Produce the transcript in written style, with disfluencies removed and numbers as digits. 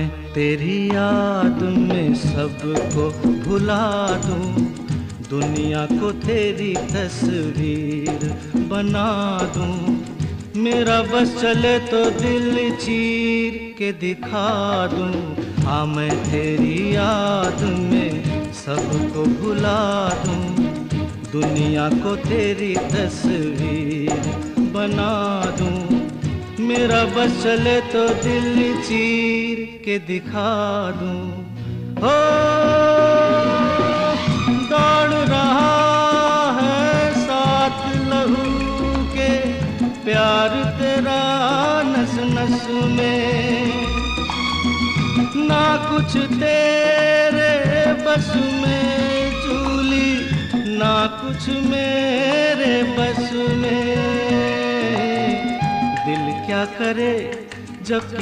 मैं तेरी याद में सबको भुला दूं, दुनिया को तेरी तस्वीर बना दूं। मेरा बस चले तो दिल चीर के दिखा दूं। हाँ मैं तेरी याद में सबको भुला दूं, दुनिया को तेरी तस्वीर बना दूं। मेरा बस चले तो दिल चीर के दिखा दूं। हो दौड़ रहा है साथ लहू के प्यार तेरा नस नस में, ना कुछ तेरे बस में चूली, ना कुछ मेरे बस में। दिल क्या करे जब किसी